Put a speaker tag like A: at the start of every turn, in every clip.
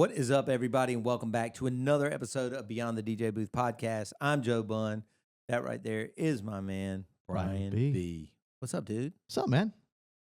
A: What is up, everybody, and welcome back to another episode of Beyond the DJ Booth podcast. I'm Joe Bunn. That right there is my man, Brian B. What's up, dude?
B: What's up, man?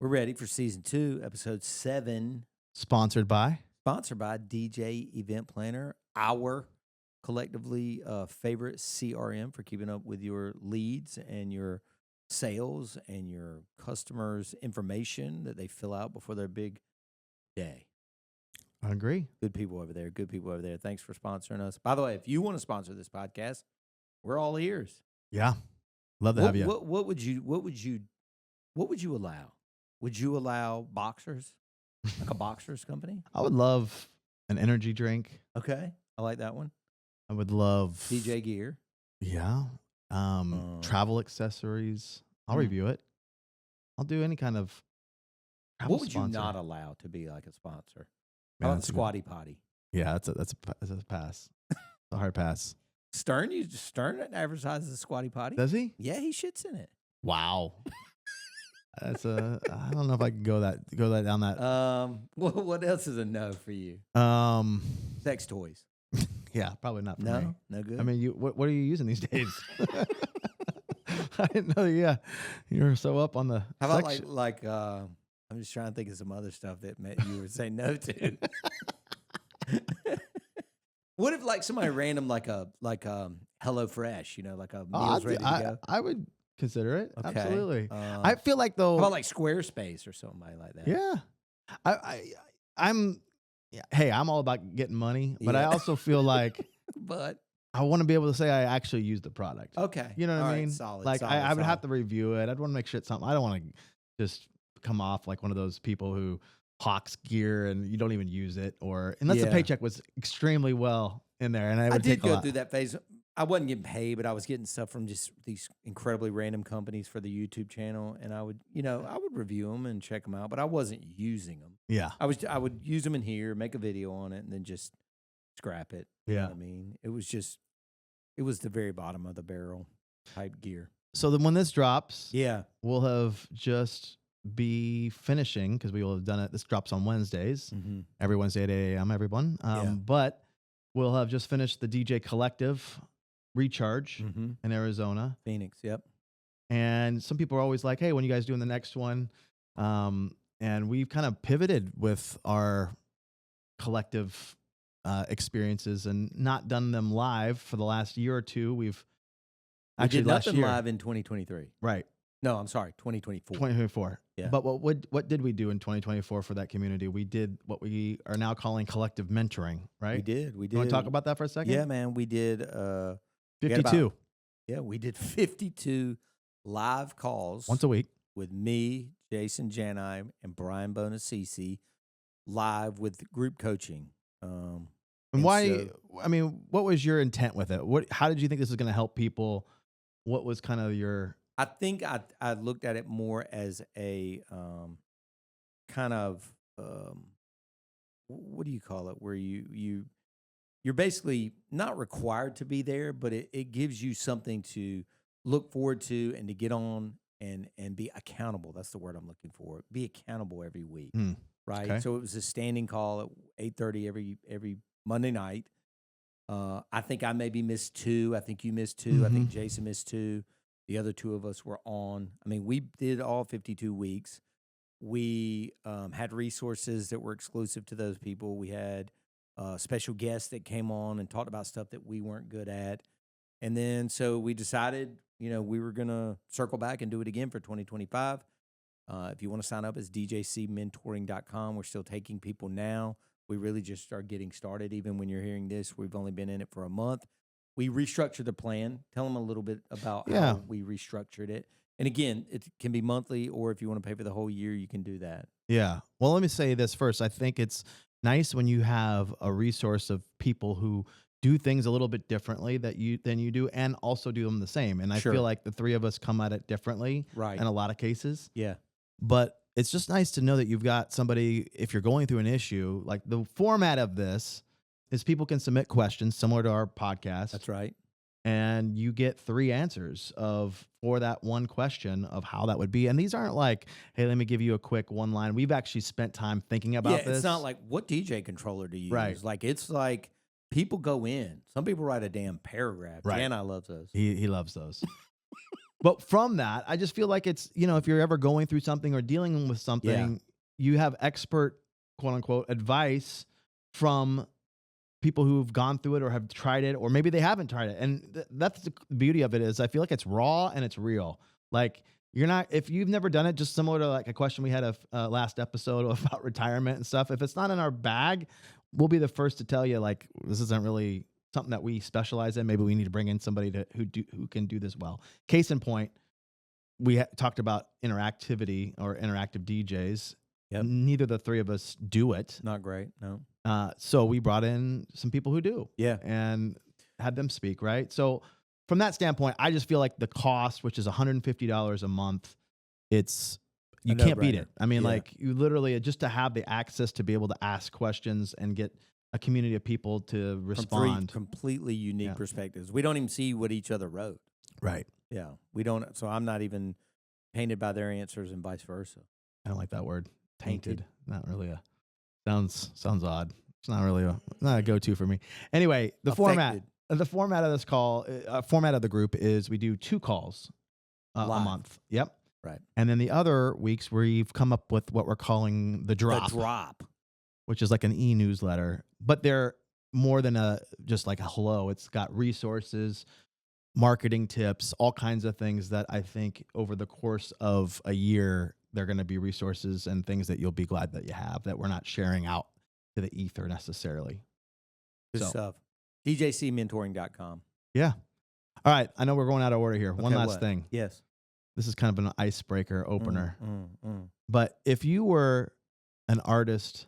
A: We're ready for season 2, episode 7.
B: Sponsored by
A: DJ Event Planner, our collectively favorite CRM for keeping up with your leads and your sales and your customers' information that they fill out before their big day.
B: I agree.
A: Good people over there. Good people over there. Thanks for sponsoring us. By the way, if you want to sponsor this podcast, we're all ears.
B: Yeah, love to have you.
A: What would you allow? Would you allow boxers, like a boxers company?
B: I would love an energy drink.
A: Okay, I like that one.
B: I would love
A: DJ gear.
B: Yeah. Travel accessories. I'll review it. I'll do any kind of travel
A: What would
B: sponsor.
A: you not allow to be like a sponsor?
B: Yeah,
A: How about Squatty Potty?
B: Yeah, that's a pass. A hard pass.
A: Stern advertises Squatty Potty.
B: Does he?
A: Yeah, he shits in it.
B: Wow. I don't know if I can go down that.
A: What else is a no for you? Sex toys.
B: Yeah, probably not for me.
A: No good.
B: I mean, what are you using these days? I didn't know. Yeah, you're so up on the.
A: How about like I'm just trying to think of some other stuff that you would say no to. What if like somebody random like Hello Fresh, like a meals ready to go?
B: I would consider it.
A: Okay.
B: Absolutely. I feel like though.
A: How about like Squarespace or somebody like that?
B: Yeah. I'm. Yeah, hey, I'm all about getting money, but I also feel like.
A: But
B: I want to be able to say I actually use the product.
A: Okay.
B: You know what I mean?
A: Right, solid.
B: Like
A: solid,
B: I would have to review it. I'd want to make sure it's something. I don't want to just come off like one of those people who hawks gear and you don't even use it, or unless the paycheck was extremely well in there. And I
A: did go through that phase. I wasn't getting paid, but I was getting stuff from just these incredibly random companies for the YouTube channel, and I would review them and check them out, but I wasn't using them.
B: Yeah,
A: I would use them in here, make a video on it, and then just scrap it. You know what I mean, it was the very bottom of the barrel type gear.
B: So then when this drops,
A: yeah,
B: we'll have just be finishing because we will have done it. This drops on Wednesdays, every Wednesday at 8 a.m. everyone. But we'll have just finished the DJ Collective Recharge in Arizona.
A: Phoenix, yep.
B: And some people are always like, hey, when you guys doing the next one? And we've kind of pivoted with our collective experiences and not done them live for the last year or two. We
A: did nothing live in 2023.
B: Right.
A: No, I'm sorry, 2024.
B: 2024.
A: Yeah.
B: But what did we do in 2024 for that community? We did what we are now calling collective mentoring, right?
A: We did.
B: You want to talk about that for a second?
A: Yeah, man. We did
B: 52.
A: We did 52 live calls
B: once a week
A: with me, Jason Janheim, and Brian Bonacisi, live with group coaching.
B: And why? I mean, what was your intent with it? How did you think this was going to help people? What was kind of your?
A: I think I looked at it more as a kind of what do you call it? Where you're basically not required to be there, but it gives you something to look forward to and to get on and be accountable. That's the word I'm looking for. Be accountable every week, right?
B: Okay.
A: So it was a standing call at 8:30 every Monday night. I think I maybe missed 2. I think you missed 2. I think Jason missed 2. The other 2 of us were on. I mean, we did all 52 weeks. We had resources that were exclusive to those people. We had special guests that came on and talked about stuff that we weren't good at. And then so we decided, we were going to circle back and do it again for 2025. If you want to sign up, it's djcmentoring.com. We're still taking people now. We really just are getting started. Even when you're hearing this, we've only been in it for a month. We restructured the plan. Tell them a little bit about how we restructured it. And again, it can be monthly, or if you want to pay for the whole year, you can do that.
B: Yeah. Well, let me say this first. I think it's nice when you have a resource of people who do things a little bit differently than you do, and also do them the same. And I feel like the 3 of us come at it differently in a lot of cases.
A: Yeah.
B: But it's just nice to know that you've got somebody, if you're going through an issue, like the format of this is people can submit questions similar to our podcast.
A: That's right.
B: and you get 3 answers for that one question of how that would be. And these aren't like, hey, let me give you a quick one line. We've actually spent time thinking about this.
A: It's not like, what DJ controller do you
B: Right.
A: use? Like, it's like people go in. Some people write a damn paragraph.
B: Right.
A: Dan, I love those.
B: He loves those. But from that, I just feel like it's, if you're ever going through something or dealing with something, you have expert, quote unquote, advice from people who've gone through it or have tried it, or maybe they haven't tried it. And that's the beauty of it, is I feel like it's raw and it's real. Like, if you've never done it, just similar to like a question we had last episode about retirement and stuff, if it's not in our bag, we'll be the first to tell you, like, this isn't really something that we specialize in. Maybe we need to bring in somebody who can do this well. Case in point, we talked about interactivity or interactive DJs.
A: Yep.
B: Neither of the 3 of us do it.
A: Not great, no.
B: So we brought in some people who do.
A: Yeah.
B: And had them speak, right? So from that standpoint, I just feel like the cost, which is $150 a month, you can't beat it. I mean, like, you literally, just to have the access to be able to ask questions and get a community of people to respond.
A: From 3 completely unique perspectives. We don't even see what each other wrote.
B: Right.
A: Yeah. We don't. So I'm not even painted by their answers and vice versa.
B: I don't like that word. Tainted. Not really sounds odd. It's not really not a go-to for me. Anyway, the format of this call, format of the group is we do 2 calls a month. Yep.
A: Right.
B: And then the other weeks we've come up with what we're calling the drop. Which is like an e-newsletter, but they're more than just like a hello. It's got resources, marketing tips, all kinds of things that I think over the course of a year, they're going to be resources and things that you'll be glad that you have, that we're not sharing out to the ether necessarily.
A: Good stuff. DJCmentoring.com.
B: Yeah. All right. I know we're going out of order here.
A: Okay,
B: one last thing.
A: Yes.
B: This is kind of an icebreaker opener. But if you were an artist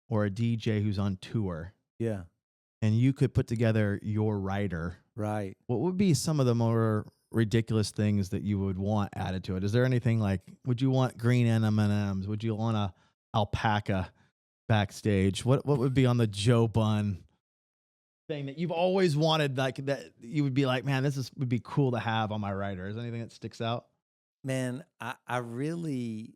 B: or a DJ who's on tour, and you could put together your writer,
A: right,
B: what would be some of the more ridiculous things that you would want added to it? Is there anything like, would you want green M&Ms? Would you want a alpaca backstage? What would be on the Joe Bun thing that you've always wanted, like, that you would be like, man, would be cool to have on my writer? Is there anything that sticks out?
A: Man, I really,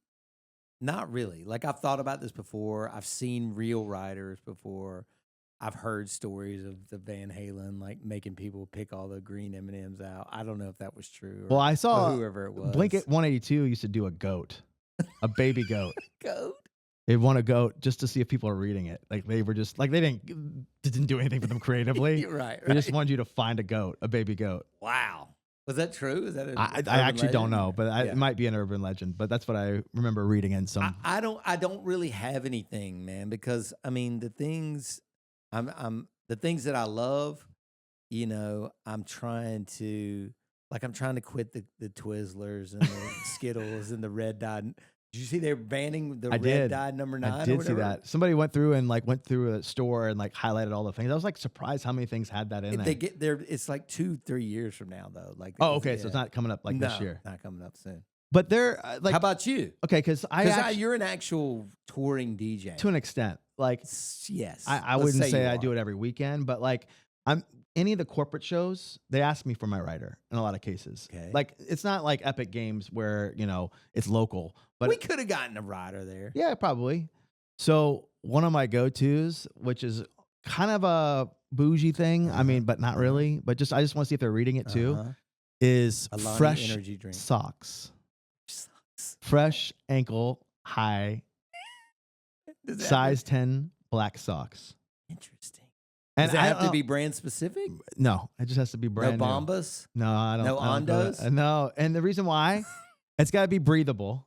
A: not really. Like, I've thought about this before. I've seen real writers before. I've heard stories of the Van Halen, like, making people pick all the green M&Ms out. I don't know if that was true.
B: Well, I saw
A: whoever it was.
B: Blink 182 used to do a goat, a baby goat.
A: Goat?
B: They want a goat just to see if people are reading it. Like, they were just like, they didn't do anything for them creatively.
A: right.
B: They just wanted you to find a goat, a baby goat.
A: Wow. Was that true? Is that
B: I actually don't know, but it might be an urban legend. But that's what I remember reading in some.
A: I don't really have anything, man, because I mean the things the things that I love, I'm trying to quit the Twizzlers and the Skittles and the red dye. Did you see they're banning the red dye number 9?
B: I did see that. Somebody went through a store and like highlighted all the things. I was like surprised how many things had that in there.
A: They get there. It's like 2-3 years from now though. Like,
B: oh, okay, so it's not coming up like this year.
A: Not coming up soon.
B: But they're like,
A: how about you?
B: Okay, because
A: you're an actual touring DJ
B: to an extent. Like,
A: yes,
B: I wouldn't say I do it every weekend, but like, any of the corporate shows, they ask me for my writer in a lot of cases.
A: Okay.
B: Like, it's not like Epic Games where, it's local. But
A: we could have gotten a writer there.
B: Yeah, probably. So one of my go-tos, which is kind of a bougie thing, I mean, but not really, but I just want to see if they're reading it too, is
A: Alani
B: fresh
A: energy drink.
B: Socks. Fresh ankle high, size 10 black socks.
A: Interesting.
B: And
A: does it have to be brand specific?
B: No, it just has to be brand
A: No Bombas?
B: No, I don't.
A: No Ondos?
B: No, and the reason why, it's got to be breathable,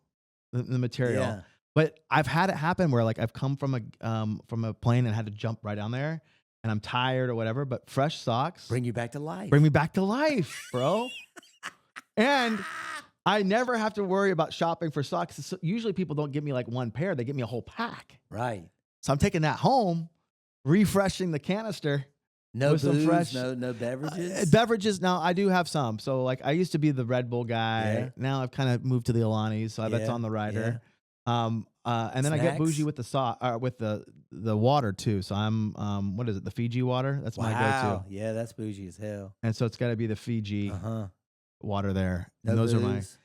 B: the material.
A: Yeah.
B: But I've had it happen where like I've come from a plane and had to jump right down there, and I'm tired or whatever. But fresh socks
A: bring you back to life.
B: Bring me back to life, bro. And I never have to worry about shopping for socks. Usually people don't give me like one pair; they give me a whole pack.
A: Right.
B: So I'm taking that home, refreshing the canister.
A: No
B: with
A: booze,
B: some fresh
A: no beverages.
B: Beverages, no, I do have some. So like I used to be the Red Bull guy.
A: Yeah.
B: Now I've kind of moved to the Alani, so that's on the rider. And then I get bougie
A: Snacks?
B: with the water too. So I'm what is it? The Fiji water. That's my go-to.
A: Yeah, that's bougie as hell.
B: And so it's got to be the Fiji water there.
A: No
B: And those are
A: booze?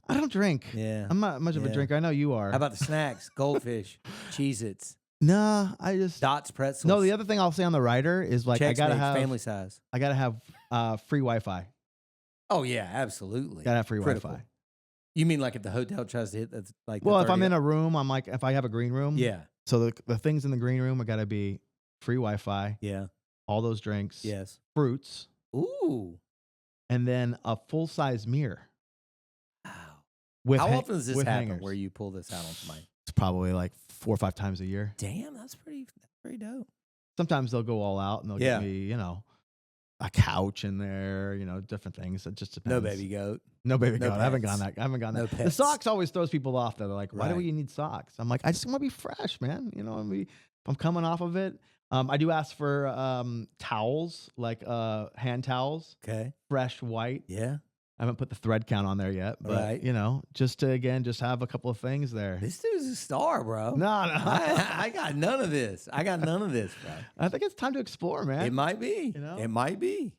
B: I don't drink.
A: Yeah.
B: I'm not much of a
A: Yeah.
B: drinker. I know you are.
A: How about the snacks? Goldfish, Cheez-Its,
B: Nah, I just
A: Dots, pretzels.
B: no. The other thing I'll say on the rider is like
A: Chex
B: I gotta
A: Mix,
B: have
A: family size.
B: I gotta have free Wi-Fi.
A: Oh yeah, absolutely.
B: Gotta have free
A: Critical.
B: Wi-Fi.
A: You mean like if the hotel tries to hit that's like
B: Well, if I'm in a room, I'm like if I have a green room.
A: yeah,
B: So the things in the green room are gotta be free Wi-Fi.
A: yeah,
B: All those drinks.
A: yes.
B: Fruits,
A: Ooh,
B: and then a full-size mirror.
A: wow.
B: With
A: How often does this
B: with
A: happen
B: hangers.
A: where you pull this out on somebody?
B: It's probably like 4 or 5 times a year.
A: Damn, that's pretty dope.
B: Sometimes they'll go all out and they'll
A: Yeah.
B: get me, a couch in there, different things. It just depends.
A: No baby goat.
B: No baby
A: No
B: goat. I haven't
A: pets.
B: gone that. I haven't gone
A: No
B: that. The
A: pets.
B: socks always throws people off. Though. They're like, why do
A: Right.
B: you need socks? I'm like, I just want to be fresh, man. If I'm coming off of it. I do ask for towels, like hand towels,
A: Okay.
B: fresh white.
A: Yeah.
B: I haven't put the thread count on there yet, but
A: Right.
B: just to just have a couple of things there.
A: This dude's a star, bro.
B: No,
A: I got none of this. I got none of this, bro.
B: I think it's time to explore, man.
A: It might be.
B: You know?
A: It might be.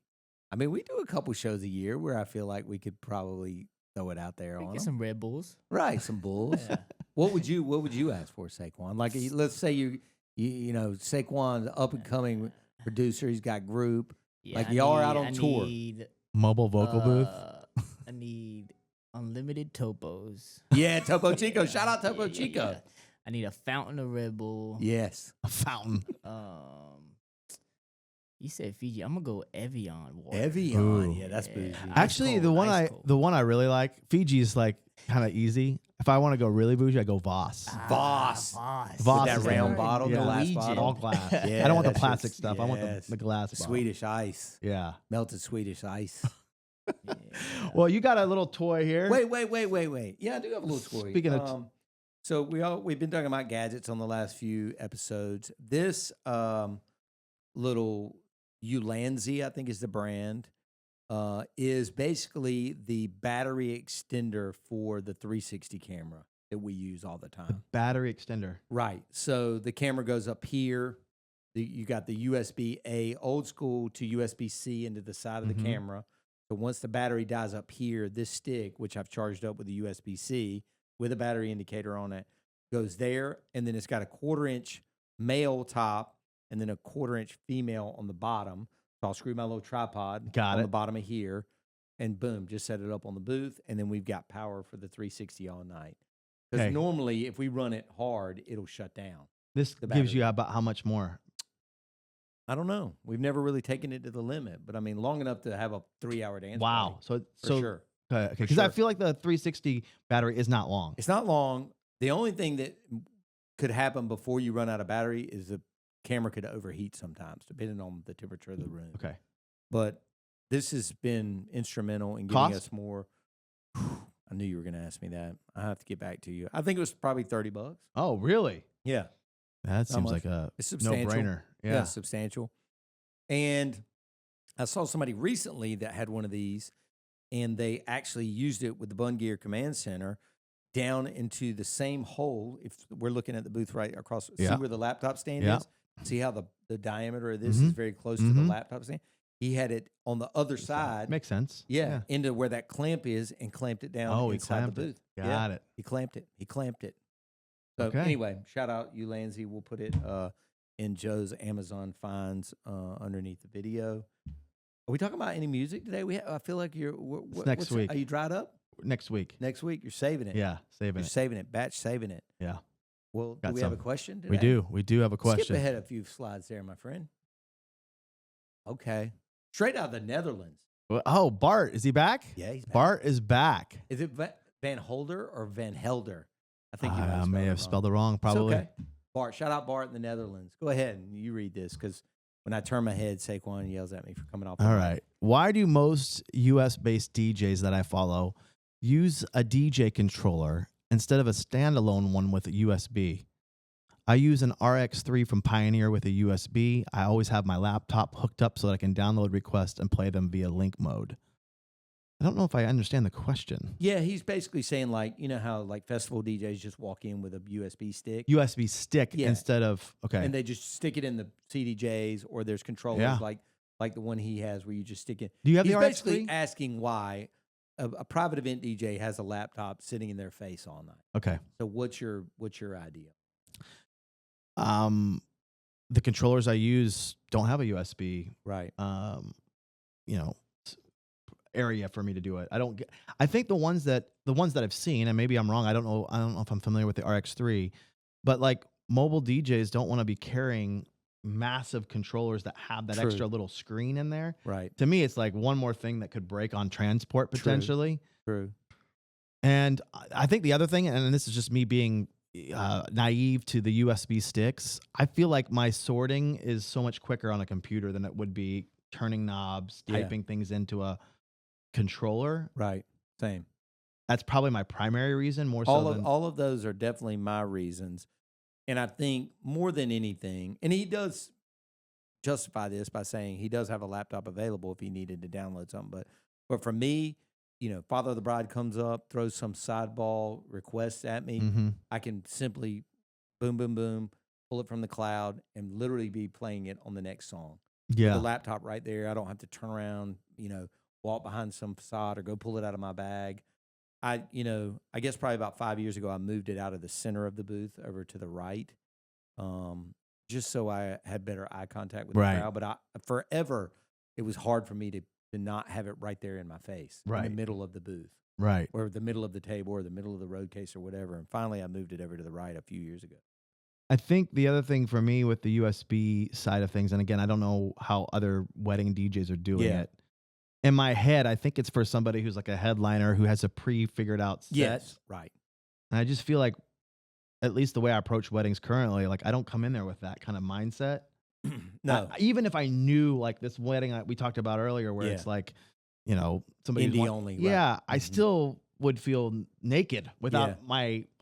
A: I mean, we do a couple shows a year where I feel like we could probably throw it out there on
C: Get
A: them.
C: some Red Bulls.
A: Right, some bulls.
C: Yeah.
A: What would you ask for, Saquon? Like, let's say you Saquon's up and coming producer. He's got group.
C: Yeah,
A: Like,
C: I
A: y'all are out
C: need-
A: on
C: I
A: tour.
C: Need,
B: Mobile vocal booth.
C: I need unlimited topos.
A: Yeah, Topo Chico. Shout out Topo
C: Yeah, yeah,
A: Chico.
C: yeah. I need a fountain of Red Bull.
A: Yes.
B: A fountain.
C: You said Fiji. I'm gonna go Evian water.
A: Evian.
B: Ooh.
A: Yeah, that's bougie.
C: Ice
B: Actually,
C: cold, ice cold.
B: the one I really like, Fiji is like kind of easy. If I want to go really bougie, I go VOSS.
A: VOSS.
C: VOSS.
B: VOSS
A: With that
B: is
A: round
B: good.
A: bottle, the
B: Yeah.
A: glass
C: Norwegian.
A: bottle.
B: All glass.
A: Yeah,
B: I don't want the
A: that
B: plastic
A: shit's-
B: stuff. I want
A: yes.
B: the glass
A: The
B: bottle.
A: Swedish ice.
B: Yeah.
A: Melted Swedish ice.
C: Yeah.
B: Well, you got a little toy here.
A: Wait. Yeah, I do have a little toy.
B: Speaking of
A: so we've been talking about gadgets on the last few episodes. This little Ulanzi, I think is the brand, is basically the battery extender for the 360 camera that we use all the
B: The
A: time.
B: battery extender.
A: Right. So the camera goes up here. You got the USB-A old school to USB-C into the side of the
B: Mhm.
A: camera. So once the battery dies up here, this stick, which I've charged up with a USB-C with a battery indicator on it, goes there. And then it's got a 1/4-inch male top and then a 1/4-inch female on the bottom. So I'll screw my little tripod
B: Got
A: on
B: it.
A: the bottom of here and boom, just set it up on the booth. And then we've got power for the 360 all night. Because
B: Okay.
A: normally if we run it hard, it'll shut down.
B: This
A: The
B: gives
A: battery.
B: you about how much more?
A: I don't know. We've never really taken it to the limit, but I mean, long enough to have a 3-hour dance.
B: Wow.
A: party,
B: So
A: for sure.
B: okay,
A: For
B: because I
A: sure.
B: feel like the 360 battery is not long.
A: It's not long. The only thing that could happen before you run out of battery is the camera could overheat sometimes, depending on the temperature of the room.
B: Okay.
A: But this has been instrumental in giving
B: Cost?
A: us more. I knew you were going to ask me that. I have to get back to you. I think it was probably $30.
B: Oh, really?
A: Yeah.
B: That seems
A: much.
B: like a
A: It's substantial.
B: no-brainer.
A: Yeah,
B: Yeah.
A: substantial. And I saw somebody recently that had one of these, and they actually used it with the Bun Gear Command Center down into the same hole. If we're looking at the booth right across, see
B: Yeah.
A: where the laptop stand
B: Yeah.
A: is? See how the diameter of this
B: Mhm.
A: is very close to the
B: Mhm.
A: laptop stand? He had it on the other side.
B: Makes sense.
A: Yeah, into where that clamp is and clamped it down
B: Oh, he
A: inside
B: clamped
A: the
B: it.
A: booth.
B: Got it.
A: He clamped it. So
B: Okay.
A: anyway, shout out Ulanzi. We'll put it in Joe's Amazon finds underneath the video. Are we talking about any music today? I feel like you're
B: next week.
A: Are you dried up?
B: Next week.
A: Next week, you're saving it.
B: Yeah, saving
A: You're
B: it.
A: saving it. Batch saving it.
B: Yeah.
A: Well,
B: Got
A: do we have a
B: some.
A: question today?
B: We do. We do have a question.
A: Skip ahead a few slides there, my friend. Okay. Straight out of the Netherlands.
B: Oh, Bart, is he back?
A: Yeah, he's back.
B: Bart is back.
A: Is it Van Holder or Van Helder? I think you
B: I may have spelled it wrong,
A: It's
B: probably.
A: okay. Bart, shout out Bart in the Netherlands. Go ahead and you read this because when I turn my head, Saquon yells at me for coming off. the
B: All
A: mic.
B: right. Why do most US based DJs that I follow use a DJ controller instead of a standalone one with a USB? I use an RX3 from Pioneer with a USB. I always have my laptop hooked up so that I can download requests and play them via link mode. I don't know if I understand the question.
A: Yeah, he's basically saying like, you know how like festival DJs just walk in with a USB stick.
B: USB stick
A: Yeah.
B: instead of
A: And they just stick it in the CDJs, or there's controllers
B: Yeah.
A: like the one he has where you just stick it.
B: Do you have
A: He's
B: the
A: basically
B: RX3?
A: asking why a private event DJ has a laptop sitting in their face all night.
B: Okay.
A: So what's your idea?
B: The controllers I use don't have a USB,
A: Right.
B: you know, area for me to do it. I think the ones that I've seen, and maybe I'm wrong. I don't know if I'm familiar with the RX3, but like mobile DJs don't want to be carrying massive controllers that have that
A: True.
B: extra little screen in there.
A: Right.
B: To me, it's like one more thing that could break on transport potentially.
A: True.
B: And I think the other thing, and this is just me being naive to the USB sticks, I feel like my sorting is so much quicker on a computer than it would be turning knobs, typing things into a controller.
A: Right. Same.
B: That's probably my primary reason, more so
A: All of those are definitely my reasons. And I think more than anything, and he does justify this by saying he does have a laptop available if he needed to download something. But for me, you know, Father of the Bride comes up, throws some sideball requests at me.
B: Mm-hmm.
A: I can simply boom, boom, boom, pull it from the cloud and literally be playing it on the next song.
B: Yeah.
A: The laptop right there. I don't have to turn around, you know, walk behind some facade or go pull it out of my bag. I guess probably about 5 years ago, I moved it out of the center of the booth over to the right, just so I had better eye contact with the crowd. But forever, it was hard for me to not have it right there in my face, in the middle of the booth, or the middle of the table, or the middle of the road case, or whatever. And finally, I moved it over to the right a few years ago.
B: I think the other thing for me with the USB side of things, and again, I don't know how other wedding DJs are doing it. In my head, I think it's for somebody who's like a headliner who has a pre-figured out set.
A: Yes, right.
B: And I just feel like, at least the way I approach weddings currently, like I don't come in there with that kind of mindset.
A: No.
B: Even if I knew like this wedding we talked about earlier, where it's like, you know, somebody
A: indie only.
B: Yeah,
A: right.
B: I still would feel naked without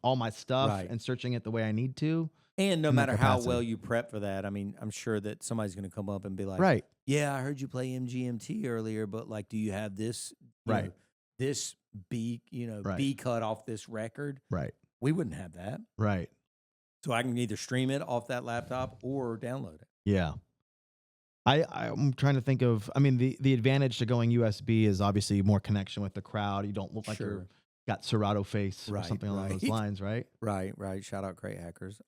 B: all my stuff and searching it the way I need to.
A: And no matter how well you prep for that, I mean, I'm sure that somebody's going to come up and be like, yeah, I heard you play MGMT earlier, but like, do you have this, this B, B cut off this record?
B: Right.
A: We wouldn't have that.
B: Right.
A: So I can either stream it off that laptop or download it.
B: Yeah. I'm trying to think of, I mean, the advantage to going USB is obviously more connection with the crowd. You don't look like you're got Serato face or something along those lines, right?
A: Right. Shout out Crate Hackers.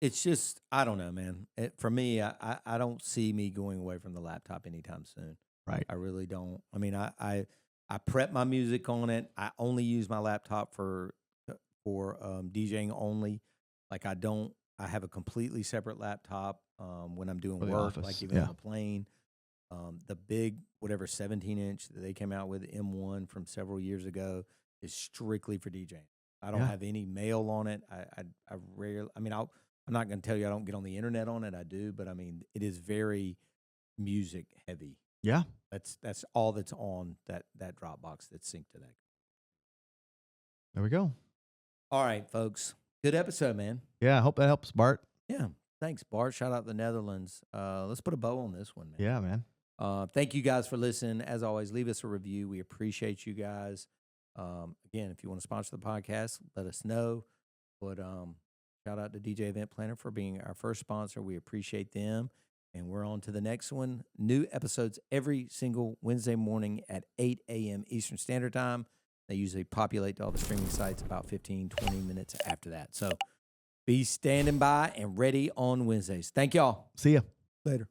A: It's just, I don't know, man. For me, I don't see me going away from the laptop anytime soon.
B: Right.
A: I really don't. I mean, I prep my music on it. I only use my laptop for DJing only. Like I have a completely separate laptop when I'm doing work, like even on a plane. The big, whatever 17-inch that they came out with, M1 from several years ago, is strictly for DJing. I don't have any mail on it. I rarely, I mean, I'm not going to tell you I don't get on the internet on it. I do, but I mean, it is very music heavy.
B: Yeah.
A: That's all that's on that Dropbox that's synced to that.
B: There we go.
A: All right, folks. Good episode, man.
B: Yeah, I hope that helps, Bart.
A: Yeah. Thanks, Bart. Shout out the Netherlands. Let's put a bow on this one, man.
B: Yeah, man.
A: Thank you guys for listening. As always, leave us a review. We appreciate you guys. Again, if you want to sponsor the podcast, let us know. But shout out to DJ Event Planner for being our first sponsor. We appreciate them. And we're on to the next one. New episodes every single Wednesday morning at 8 a.m. Eastern Standard Time. They usually populate to all the streaming sites about 15, 20 minutes after that. So be standing by and ready on Wednesdays. Thank y'all.
B: See ya.
A: Later.